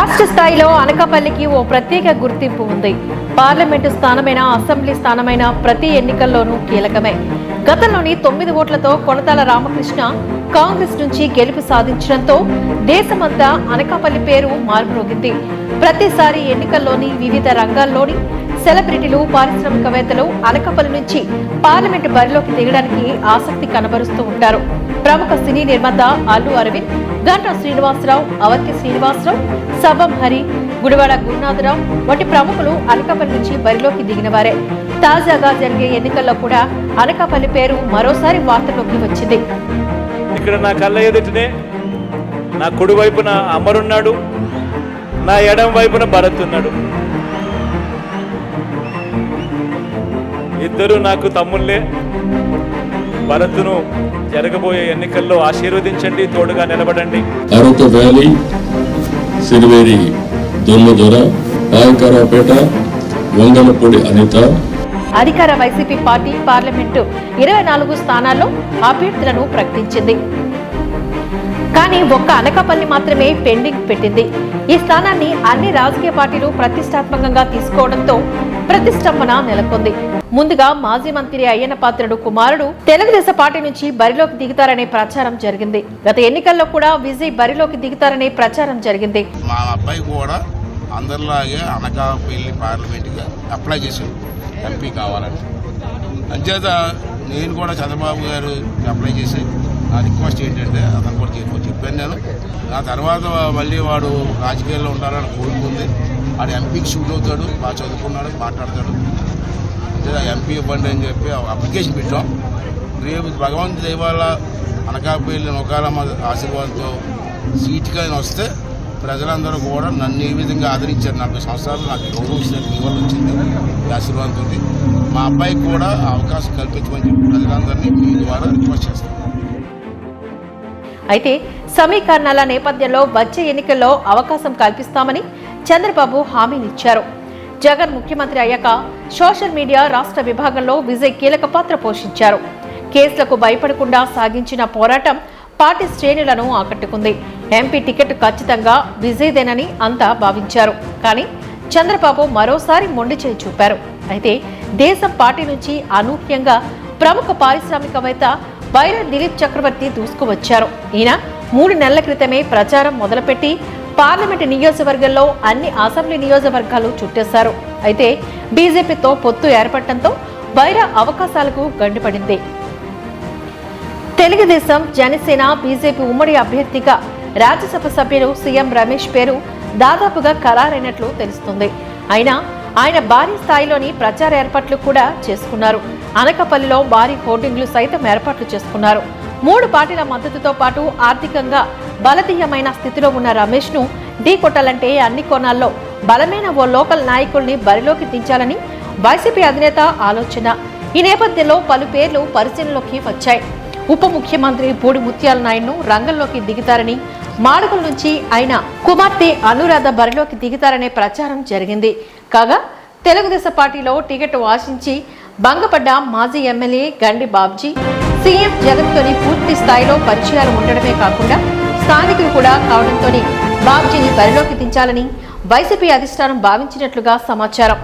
రాష్ట్ర స్థాయిలో అనకాపల్లికి ఓ ప్రత్యేక గుర్తింపు ఉంది. పార్లమెంటు స్థానమైన, అసెంబ్లీ స్థానమైన ప్రతి ఎన్నికల్లోనూ కీలకమే. గతంలోని 9 ఓట్లతో కొనతాల రామకృష్ణ కాంగ్రెస్ నుంచి గెలుపు సాధించడంతో దేశమంతా అనకాపల్లి పేరు మారుమ్రోగింది. ప్రతిసారి ఎన్నికల్లోని వివిధ రంగాల్లోని సెలబ్రిటీలు, పారిశ్రామికవేత్తలు అనకాపల్లి నుంచి పార్లమెంటు బరిలోకి దిగడానికి ఆసక్తి కనబరుస్తూ ఉంటారు. ప్రముఖ సినీ నిర్మాత అల్లు అరవింద్, గంటా శ్రీనివాసరావు, అవంతి శ్రీనివాసరావు, సబం హరి, గుడివాడ గురునాథరావు వంటి ప్రముఖులు అనకాపల్లి నుంచి బరిలోకి దిగినవారే. తాజాగా జరిగే ఎన్నికల్లో కూడా అనకాపల్లి పేరు మరోసారి వార్తల్లోకి వచ్చింది. ఇక్కడ నా కళ్ళ ఎదుటనే నా కుడి వైపున అమరున్నాడు, నా ఎడం వైపున భరత్ ఉన్నాడు. ఇద్దరు నాకు తమ్ముళ్ళే. భరత్ను జరగబోయే ఎన్నికల్లో ఆశీర్వదించండి, తోడుగా నిలబడండి. అరత వ్యాలీ, సిరివేరి దొమ్మదొర, పాయకరావుపేట, వంగలపూడి అనిత. అధికార వైసీపీ పార్టీ పార్లమెంటు 24 స్థానాల్లో అభ్యర్థులను ప్రకటించింది. కానీ ఒక్క అనకాపల్లి మాత్రమే పెండింగ్ పెట్టింది. ఈ స్థానాన్ని అన్ని రాజకీయ పార్టీలు ప్రతిష్టాత్మకంగా తీసుకోవడంతో ప్రతిష్టంభన నెలకొంది. ముందుగా మాజీ మంత్రి అయ్యన్న పాత్రుడు కుమారుడు తెలుగుదేశం పార్టీ నుంచి బరిలోకి దిగుతారనే ప్రచారం జరిగింది. గత ఎన్నికల్లో కూడా విజయ్ బరిలోకి దిగుతారనే ప్రచారం జరిగింది. మా అబ్బాయి కూడా అందరిలాగే అనకాపల్లి పార్లమెంట్గా అప్లై చేశారు, ఎంపీ కావాలని. అంచేత నేను కూడా చంద్రబాబు గారు అప్లై చేసి నా రిక్వెస్ట్ ఏంటంటే అతను కూడా చెప్పాను నేను. ఆ తర్వాత మళ్ళీ వాడు రాజకీయాల్లో ఉండాలని కోరుకుంది. వాడు ఎంపీకి షూట్ అవుతాడు, బాగా చదువుకున్నాడు, మాట్లాడతాడు. ఎంపీ ఇవ్వండి అని చెప్పి అప్లికేషన్ పెట్టాం. రేపు భగవంతుడి దయ వల్ల అనకాపల్లి నొకాలమ్మ ఆశీర్వాదంతో సీటుగా వస్తే ప్రజలందరూ కూడా నన్ను ఈ విధంగా ఆదరించారు. 40 సంవత్సరాలు నాకు గౌరవించిన మీ వల్ల వచ్చింది ఈ ఆశీర్వాదంతో. మా అబ్బాయికి కూడా అవకాశం కల్పించమని చెప్పి ప్రజలందరినీ మీ ద్వారా రిక్వెస్ట్ చేస్తాను. అయితే సమీకరణాల నేపథ్యంలో వచ్చే ఎన్నికల్లో అవకాశం కల్పిస్తామని చంద్రబాబు హామీనిచ్చారు. జగన్ ముఖ్యమంత్రి అయ్యాక సోషల్ మీడియా రాష్ట్ర విభాగంలో విజయ్ కీలక పాత్ర పోషించారు. కేసులకు భయపడకుండా సాగించిన పోరాటం పార్టీ శ్రేణులను ఆకట్టుకుంది. ఎంపీ టికెట్ ఖచ్చితంగా విజయ్దేనని అంతా భావించారు. కానీ చంద్రబాబు మరోసారి మొండి చేయి చూపారు. అయితే దేశం పార్టీ నుంచి అనూహ్యంగా ప్రముఖ పారిశ్రామికవేత్త వైరా దిలీప్ చక్రవర్తి దూసుకువచ్చారు. ఈయన 3 నెలల క్రితమే ప్రచారం మొదలుపెట్టి పార్లమెంటు నియోజకవర్గంలో అన్ని అసెంబ్లీ నియోజకవర్గాలు చుట్టేశారు. అయితే బీజేపీతో పొత్తు ఏర్పడటంతో వైరా అవకాశాలకు గండిపడింది. తెలుగుదేశం, జనసేన, బీజేపీ ఉమ్మడి అభ్యర్థిగా రాజ్యసభ సభ్యులు సీఎం రమేష్ పేరు దాదాపుగా ఖరారైనట్లు తెలుస్తుంది. అయినా ఆయన భారీ స్థాయిలోని ప్రచార ఏర్పాట్లు కూడా చేసుకున్నారు. అనకాపల్లిలో భారీ హోర్డింగ్లు సైతం ఏర్పాట్లు చేసుకున్నారు. 3 పార్టీల మద్దతుతో పాటు ఆర్థికంగా బలదీయమైన స్థితిలో ఉన్న రమేష్ ను ఢీకొట్టాలంటే అన్ని కోణాల్లో బలమైన ఓ లోకల్ నాయకుల్ని బరిలోకి దించాలని వైసీపీ అధినేత ఆలోచన. ఈ నేపథ్యంలో పలు పేర్లు పరిశీలనలోకి వచ్చాయి. ఉప ముఖ్యమంత్రి బూడి ముత్యాల నాయుడును రంగంలోకి దిగుతారని, మాడుగుల నుంచి ఆయన కుమార్తె అనురాధ బరిలోకి దిగుతారనే ప్రచారం జరిగింది. కాగా తెలుగుదేశం పార్టీలో టికెట్ ఆశించి భంగపడ్డ మాజీ ఎమ్మెల్యే గండి బాబ్జీ సీఎం జగన్తోని పూర్తి స్థాయిలో పరిచయాలు ఉండడమే కాకుండా స్థానికులు కూడా కావడంతో బాబ్జీని బరిలోకి దించాలని వైసీపీ అధిష్టానం భావించినట్లుగా సమాచారం.